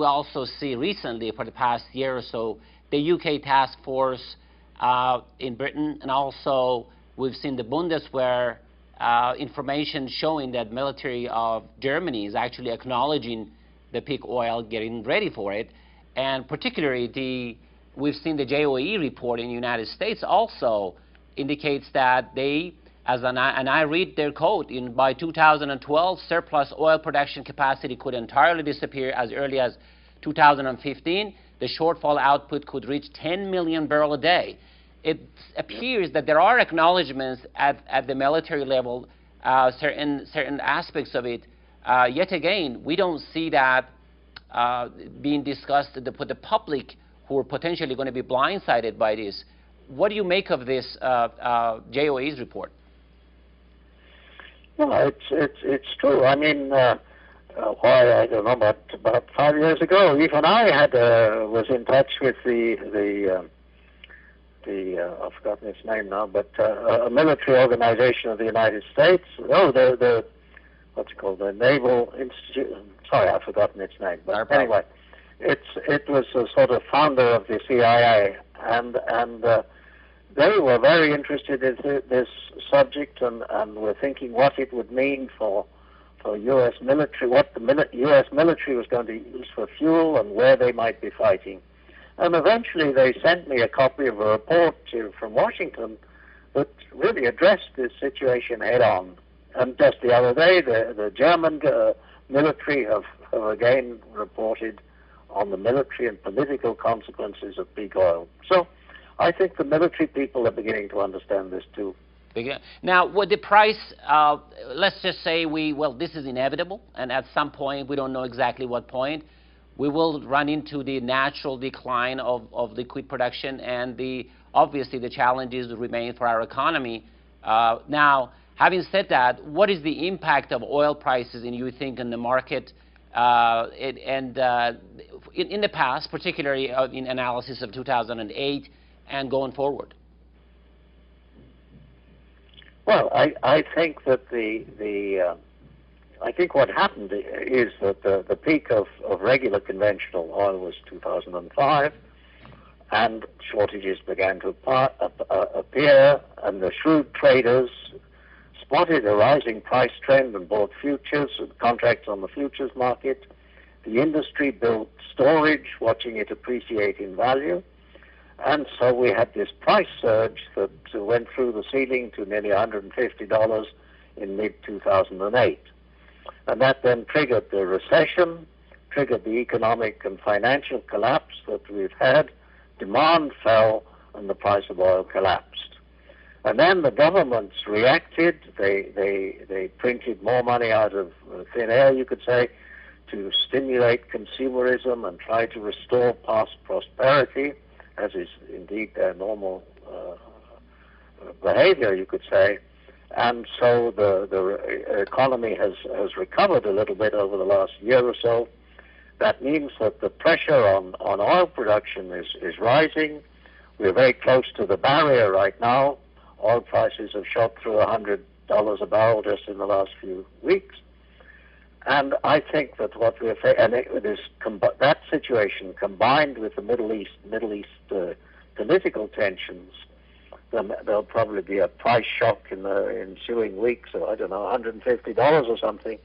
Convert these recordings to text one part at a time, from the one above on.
we also see recently for the past year or so, the UK task force in Britain, and also we've seen the Bundeswehr information showing that military of Germany is actually acknowledging the peak oil, getting ready for it. And particularly, we've seen the JOE report in the United States also indicates that they, and I read their quote, by 2012, surplus oil production capacity could entirely disappear as early as 2015. The shortfall output could reach 10 million barrels a day. It appears that there are acknowledgments at the military level, certain aspects of it. Yet again, we don't see that being discussed for the public who are potentially going to be blindsided by this. What do you make of this JOE's report? Well, it's true. I mean, why, I don't know, about 5 years ago, even I was in touch with I've forgotten its name now, but a military organization of the United States. Oh, what's it called? The Naval Institute. Sorry, I've forgotten its name. But anyway, it was a sort of founder of the CIA, and they were very interested in this subject, and were thinking what it would mean for U.S. military, what the U.S. military was going to use for fuel, and where they might be fighting. And eventually they sent me a copy of a report from Washington that really addressed this situation head-on. And just the other day, the German military have again reported on the military and political consequences of peak oil. So I think the military people are beginning to understand this too. Now, with the price, let's just say this is inevitable, and at some point, we don't know exactly what point, we will run into the natural decline of liquid production, and obviously the challenges remain for our economy. Now, having said that, what is the impact of oil prices, you think, in the market, in the past, particularly in analysis of 2008 and going forward? Well, I think that I think what happened is that the peak of regular conventional oil was 2005, and shortages began to appear, and the shrewd traders spotted a rising price trend and bought futures and contracts on the futures market. The industry built storage, watching it appreciate in value. And so we had this price surge that went through the ceiling to nearly $150 in mid-2008. And that then triggered the recession, triggered the economic and financial collapse that we've had. Demand fell and the price of oil collapsed. And then the governments reacted. They printed more money out of thin air, you could say, to stimulate consumerism and try to restore past prosperity, as is indeed their normal behavior, you could say. And so the economy has recovered a little bit over the last year or so. That means that the pressure on oil production is rising. We're very close to the barrier right now. Oil prices have shot through $100 a barrel just in the last few weeks. And I think that what we're that situation combined with the Middle East political tensions, there'll probably be a price shock in the ensuing weeks, or I don't know, $150 or something.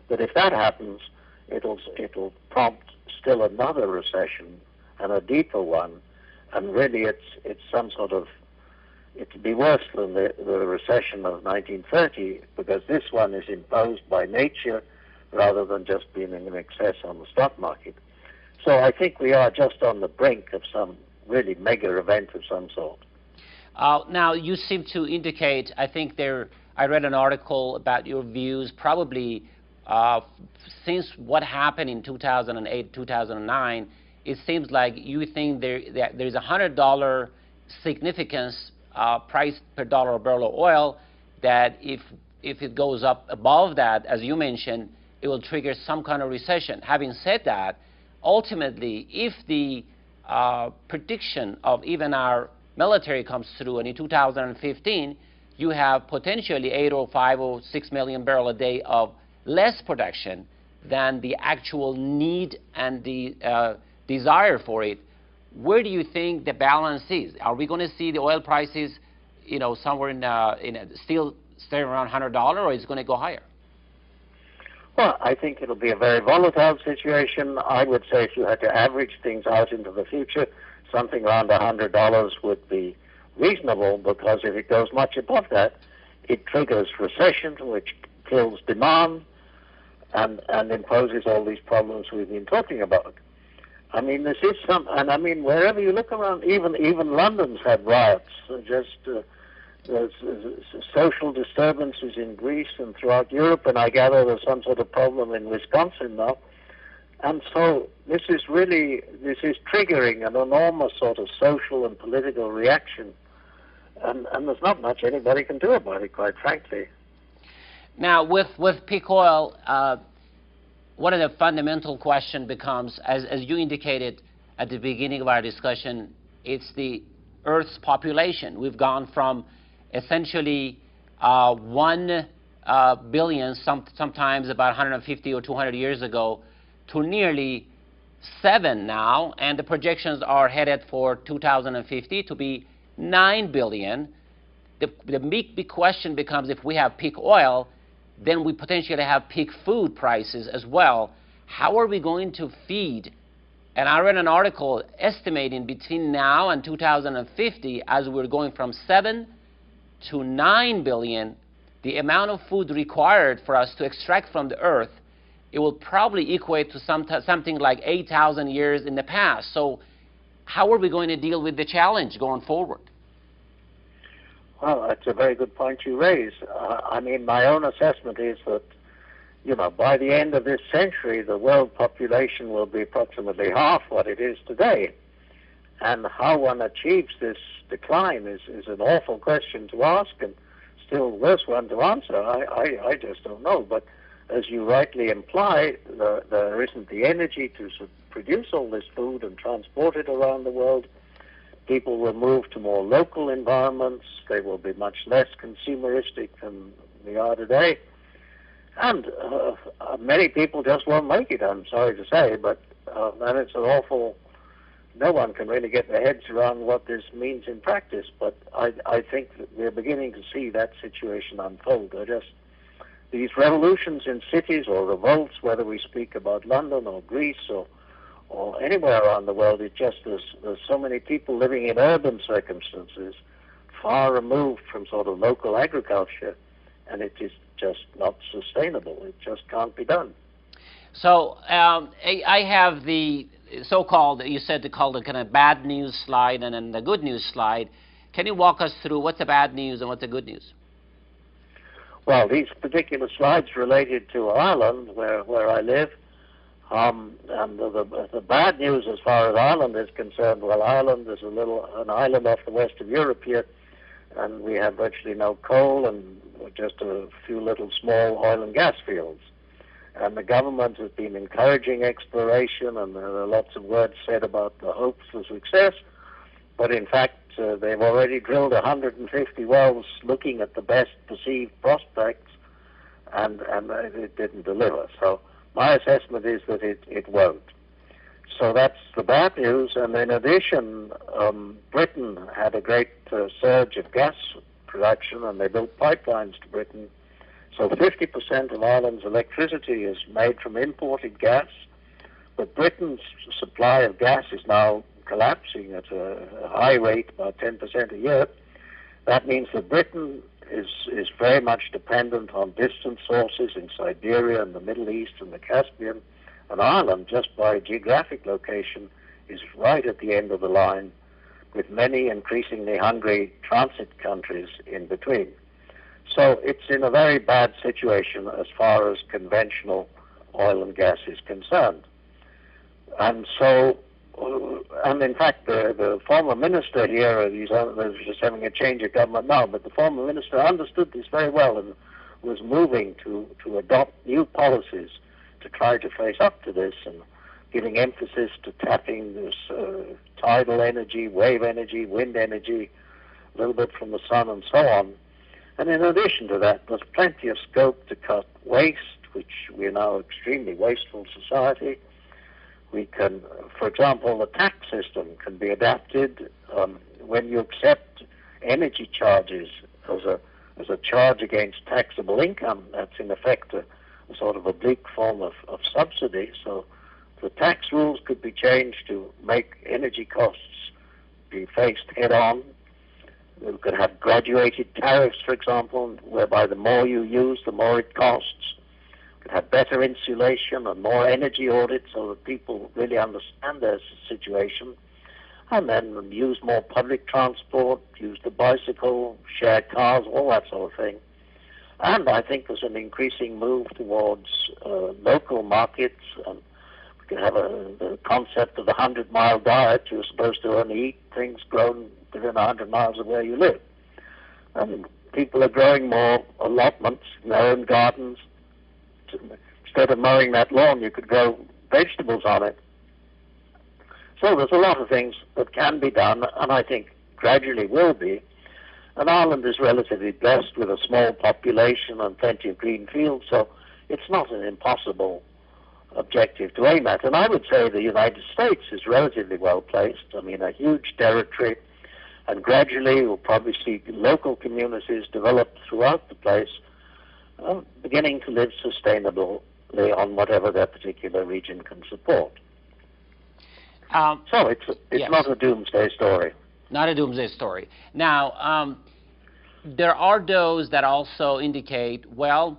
But if that happens, it'll prompt still another recession, and a deeper one. And really, it's some sort of, it'll be worse than the recession of 1930, because this one is imposed by nature rather than just being in excess on the stock market. So I think we are just on the brink of some really mega event of some sort. Now, you seem to indicate, I think I read an article about your views, probably since what happened in 2008, 2009, it seems like you think there's a $100 significance price per dollar a barrel of oil, that if it goes up above that, as you mentioned, it will trigger some kind of recession. Having said that, ultimately, if the prediction of even our military comes through, and in 2015, you have potentially 8 or 5 or 6 million barrels a day of less production, than the actual need and the desire for it, where do you think the balance is? Are we going to see the oil prices, you know, somewhere still stay around $100, or is it going to go higher? Well, I think it'll be a very volatile situation. I would say if you had to average things out into the future, something around $100 would be reasonable, because if it goes much above that, it triggers recession, which kills demand and imposes all these problems we've been talking about. I mean, this is and I mean, wherever you look around, even London's had riots. There's social disturbances in Greece and throughout Europe, and I gather there's some sort of problem in Wisconsin now. And so this is triggering an enormous sort of social and political reaction, and there's not much anybody can do about it, quite frankly. Now, with peak oil, one of the fundamental question becomes, as you indicated at the beginning of our discussion, it's the Earth's population. We've gone from essentially 1 billion, sometimes about 150 or 200 years ago, to nearly 7 now, and the projections are headed for 2050 to be 9 billion. The big question becomes, if we have peak oil, then we potentially have peak food prices as well. How are we going to feed? And I read an article estimating between now and 2050, as we're going from 7 to 9 billion, the amount of food required for us to extract from the earth, it will probably equate to something like 8,000 years in the past. So how are we going to deal with the challenge going forward? Well, that's a very good point you raise. I mean, my own assessment is that, you know, by the end of this century, the world population will be approximately half what it is today. And how one achieves this decline is an awful question to ask, and still worse one to answer. I just don't know. But as you rightly imply, there isn't the energy to produce all this food and transport it around the world. People will move to more local environments. They will be much less consumeristic than we are today. And many people just won't make it, I'm sorry to say, but and it's an awful, no one can really get their heads around what this means in practice, but I think that we're beginning to see that situation unfold. These revolutions in cities or revolts, whether we speak about London or Greece or anywhere around the world, there's so many people living in urban circumstances, far removed from sort of local agriculture, and it is just not sustainable. It just can't be done. So I have the so-called, you said to call the kind of bad news slide and then the good news slide. Can you walk us through what's the bad news and what's the good news? Well, these particular slides related to Ireland, where I live. And the bad news as far as Ireland is concerned, well, Ireland is an island off the west of Europe here, and we have virtually no coal and just a few little small oil and gas fields. And the government has been encouraging exploration, and there are lots of words said about the hopes of success, but in fact they've already drilled 150 wells looking at the best perceived prospects, and it didn't deliver. So my assessment is that it won't. So that's the bad news. And in addition, Britain had a great surge of gas production, and they built pipelines to Britain. So 50% of Ireland's electricity is made from imported gas, but Britain's supply of gas is now collapsing at a high rate, about 10% a year. That means that Britain is very much dependent on distant sources in Siberia and the Middle East and the Caspian, and Ireland, just by geographic location, is right at the end of the line, with many increasingly hungry transit countries in between. So it's in a very bad situation as far as conventional oil and gas is concerned. And so, and in fact, the former minister here, he's just having a change of government now, but the former minister understood this very well and was moving to adopt new policies to try to face up to this, and giving emphasis to tapping this tidal energy, wave energy, wind energy, a little bit from the sun and so on. And in addition to that, there's plenty of scope to cut waste, which we are now extremely wasteful society. We can, for example, the tax system can be adapted when you accept energy charges as a charge against taxable income. That's in effect a sort of oblique form of subsidy. So the tax rules could be changed to make energy costs be faced head-on. We could have graduated tariffs, for example, whereby the more you use, the more it costs. We could have better insulation and more energy audits so that people really understand their situation. And then use more public transport, use the bicycle, share cars, all that sort of thing. And I think there's an increasing move towards local markets. We can have the concept of the 100-mile diet. You're supposed to only eat things grown within 100 miles of where you live. And people are growing more allotments in their own gardens. Instead of mowing that lawn, you could grow vegetables on it. So there's a lot of things that can be done, and I think gradually will be. And Ireland is relatively blessed with a small population and plenty of green fields, so it's not an impossible objective to aim at. And I would say the United States is relatively well placed. I mean, a huge territory, and gradually we'll probably see local communities develop throughout the place, beginning to live sustainably on whatever their particular region can support. So it's yes. Not a doomsday story. Not a doomsday story. Now, there are those that also indicate, well,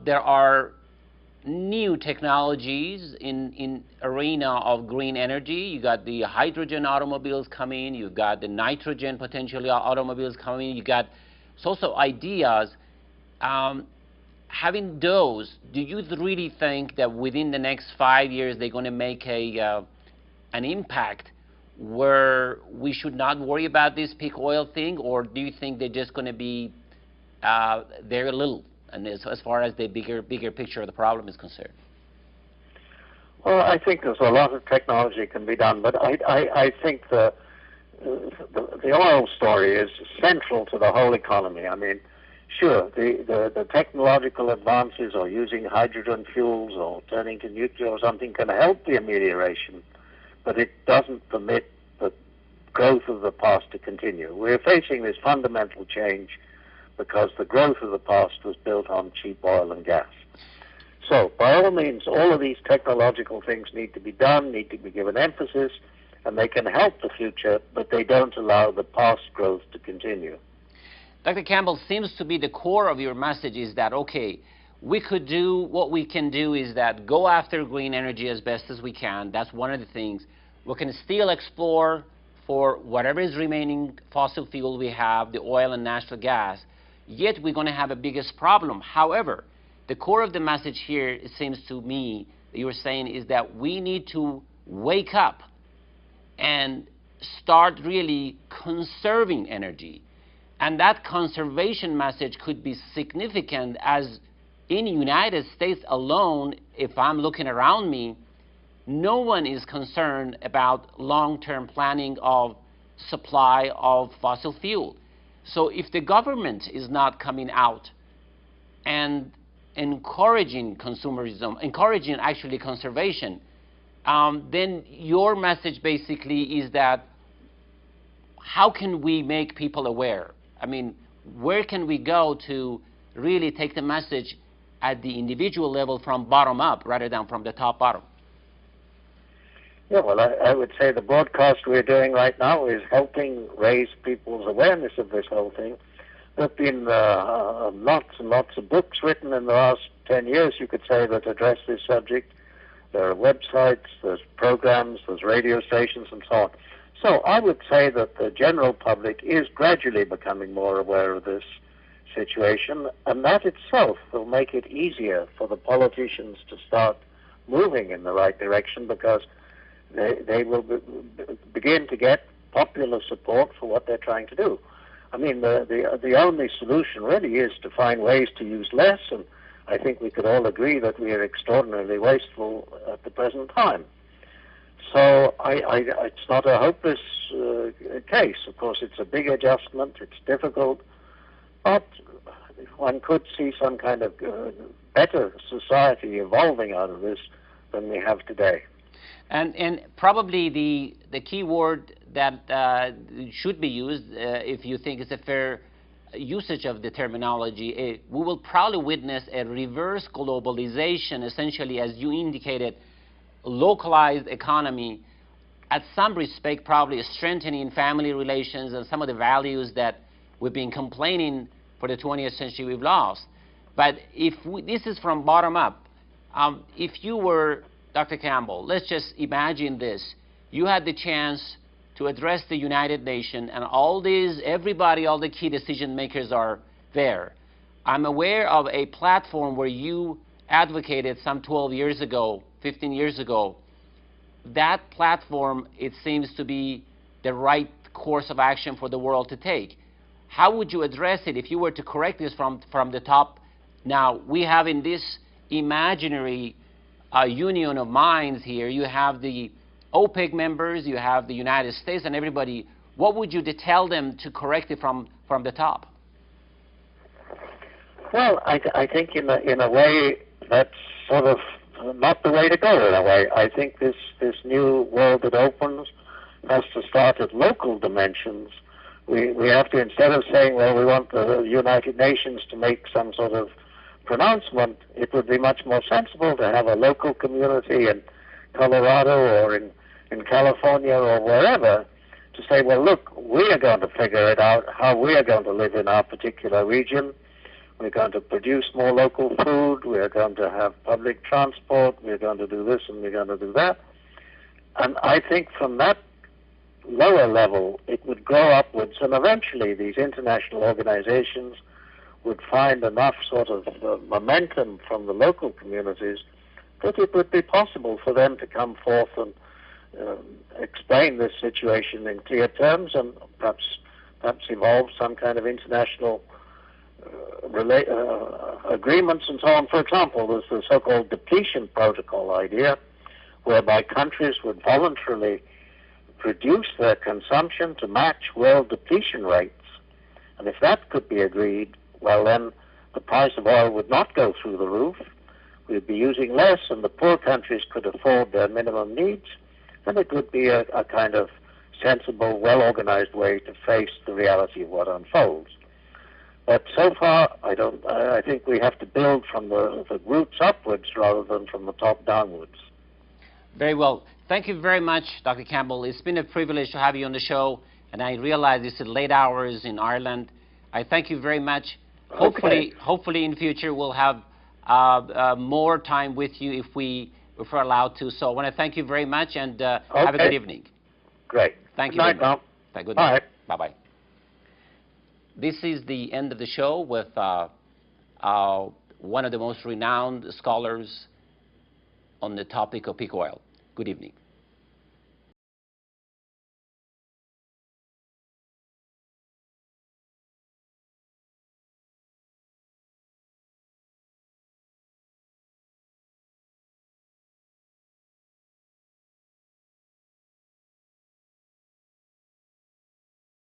there are new technologies in arena of green energy. You got the hydrogen automobiles coming, you've got the nitrogen potentially automobiles coming, you got also ideas. Having those, do you really think that within the next 5 years they're going to make an impact where we should not worry about this peak oil thing, or do you think they're just going to be very little, and as far as the bigger picture of the problem is concerned? Well, I think there's a lot of technology can be done, but I think the oil story is central to the whole economy. I mean, sure, the technological advances or using hydrogen fuels or turning to nuclear or something can help the amelioration, but it doesn't permit the growth of the past to continue. We're facing this fundamental change because the growth of the past was built on cheap oil and gas. So, by all means, all of these technological things need to be done, need to be given emphasis, and they can help the future, but they don't allow the past growth to continue. Dr. Campbell, seems to be the core of your message is that, okay, we could do, what we can do is that go after green energy as best as we can. That's one of the things. We can still explore for whatever is remaining fossil fuel we have, the oil and natural gas, yet we're going to have a biggest problem. However, the core of the message here, it seems to me, that you were saying is that we need to wake up and start really conserving energy. And that conservation message could be significant, as in the United States alone, if I'm looking around me, no one is concerned about long-term planning of supply of fossil fuel. So if the government is not coming out and encouraging consumerism, encouraging actually conservation, then your message basically is that how can we make people aware? I mean, where can we go to really take the message at the individual level from bottom up rather than from the top bottom? Yeah, well, I would say the broadcast we're doing right now is helping raise people's awareness of this whole thing. There have been lots and lots of books written in the last 10 years, you could say, that address this subject. There are websites, there's programs, there's radio stations, and so on. So I would say that the general public is gradually becoming more aware of this situation, and that itself will make it easier for the politicians to start moving in the right direction, because they will begin to get popular support for what they're trying to do. I mean, the only solution really is to find ways to use less, and I think we could all agree that we are extraordinarily wasteful at the present time. So it's not a hopeless case. Of course, it's a big adjustment, it's difficult, but one could see some kind of better society evolving out of this than we have today. And probably the key word that should be used, if you think it's a fair usage of the terminology, we will probably witness a reverse globalization, essentially, as you indicated, localized economy, at some respect probably strengthening family relations and some of the values that we've been complaining for the 20th century we've lost. But if this is from bottom up, if you were Dr. Campbell, let's just imagine this. You had the chance to address the United Nations, and all the key decision makers are there. I'm aware of a platform where you advocated some 12 years ago, 15 years ago. That platform, it seems to be the right course of action for the world to take. How would you address it if you were to correct this from the top? Now, we have in this imaginary union of minds here, you have the OPEC members, you have the United States and everybody. What would you tell them to correct it from the top? Well, I think in a way that's sort of not the way to go in a way. I think this new world that opens has to start at local dimensions. We have to, instead of saying, well, we want the United Nations to make some sort of pronouncement, it would be much more sensible to have a local community in Colorado or in California or wherever to say, well, look, we are going to figure it out how we are going to live in our particular region. We're going to produce more local food. We're going to have public transport. We're going to do this and we're going to do that. And I think from that lower level, it would grow upwards, and eventually these international organizations would find enough sort of momentum from the local communities that it would be possible for them to come forth and explain this situation in clear terms and perhaps evolve some kind of international agreements and so on. For example, there's the so-called depletion protocol idea, whereby countries would voluntarily reduce their consumption to match world depletion rates. And if that could be agreed, well, then the price of oil would not go through the roof. We'd be using less, and the poor countries could afford their minimum needs, and it would be a kind of sensible, well-organized way to face the reality of what unfolds. But so far, I think we have to build from the roots upwards rather than from the top downwards. Very well. Thank you very much, Dr. Campbell. It's been a privilege to have you on the show, and I realize it's late hours in Ireland. I thank you very much. Okay. Hopefully in future we'll have more time with you if we're allowed to. So I want to thank you very much, and have a good evening. Great. Thank you. Good night, Tom. Good night. Bye. Bye-bye. This is the end of the show with one of the most renowned scholars on the topic of peak oil. Good evening.